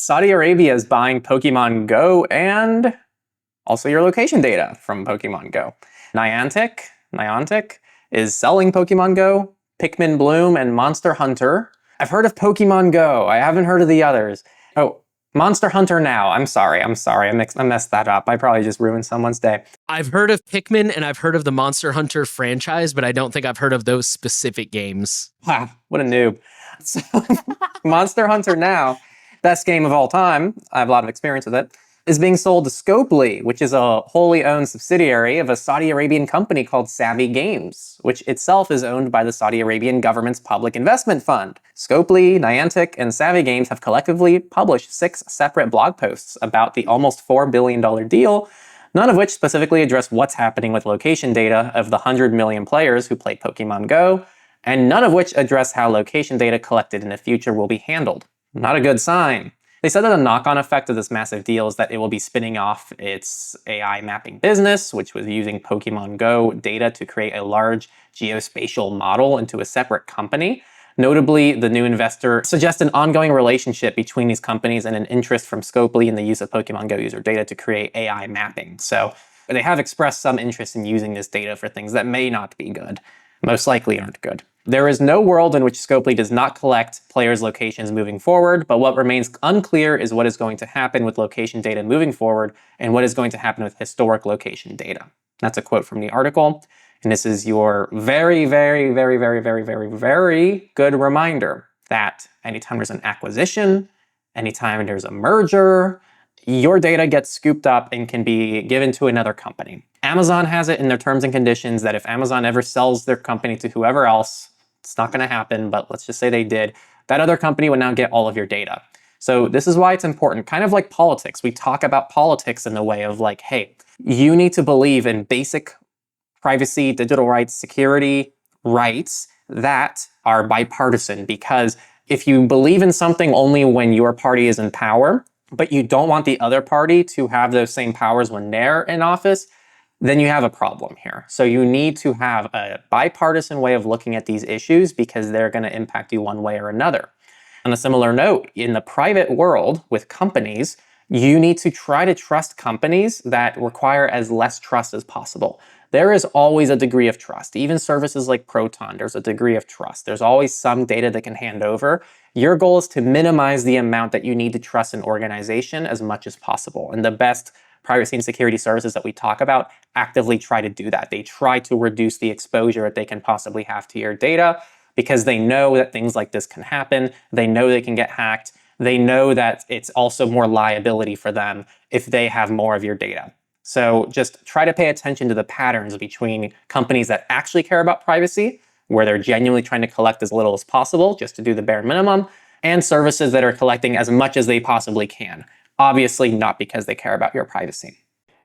Saudi Arabia is buying Pokemon Go and also your location data from Pokemon Go. Niantic is selling Pokemon Go, Pikmin Bloom, and Monster Hunter. I've heard of Pokemon Go. I haven't heard of the others. Oh, Monster Hunter Now. I'm sorry. I messed that up. I probably just ruined someone's day. I've heard of Pikmin and I've heard of the Monster Hunter franchise, but I don't think I've heard of those specific games. Wow, what a noob. So, Monster Hunter Now, best game of all time, I have a lot of experience with it, is being sold to Scopely, which is a wholly owned subsidiary of a Saudi Arabian company called Savvy Games, which itself is owned by the Saudi Arabian government's public investment fund. Scopely, Niantic, and Savvy Games have collectively published 6 separate blog posts about the almost $4 billion deal, none of which specifically address what's happening with location data of the 100 million players who play Pokemon Go, and none of which address how location data collected in the future will be handled. Not a good sign. They said that a knock-on effect of this massive deal is that it will be spinning off its AI mapping business, which was using Pokemon Go data to create a large geospatial model into a separate company. Notably, the new investor suggests an ongoing relationship between these companies and an interest from Scopely in the use of Pokemon Go user data to create AI mapping. So they have expressed some interest in using this data for things that may not be good. Most likely aren't good. There is no world in which Scopely does not collect players' locations moving forward, but what remains unclear is what is going to happen with location data moving forward and what is going to happen with historic location data. That's a quote from the article, and this is your very, very, very, very, very, very, very good reminder that anytime there's an acquisition, anytime there's a merger, your data gets scooped up and can be given to another company. Amazon has it in their terms and conditions that if Amazon ever sells their company to whoever else, it's not going to happen, but let's just say they did, that other company would now get all of your data. So this is why it's important. Kind of like politics. We talk about politics in the way of like, hey, you need to believe in basic privacy, digital rights, security rights that are bipartisan, because if you believe in something only when your party is in power, but you don't want the other party to have those same powers when they're in office, then you have a problem here. So you need to have a bipartisan way of looking at these issues because they're going to impact you one way or another. On a similar note, in the private world with companies, you need to try to trust companies that require as less trust as possible. There is always a degree of trust. Even services like Proton, there's a degree of trust. There's always some data that can hand over. Your goal is to minimize the amount that you need to trust an organization as much as possible. And the best privacy and security services that we talk about actively try to do that. They try to reduce the exposure that they can possibly have to your data because they know that things like this can happen. They know they can get hacked. They know that it's also more liability for them if they have more of your data. So just try to pay attention to the patterns between companies that actually care about privacy, where they're genuinely trying to collect as little as possible just to do the bare minimum, and services that are collecting as much as they possibly can. Obviously not because they care about your privacy.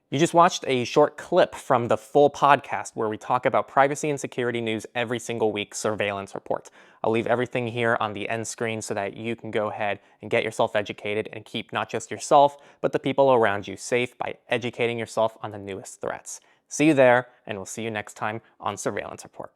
You just watched a short clip from the full podcast where we talk about privacy and security news every single week, Surveillance Report. I'll leave everything here on the end screen so that you can go ahead and get yourself educated and keep not just yourself, but the people around you safe by educating yourself on the newest threats. See you there, and we'll see you next time on Surveillance Report.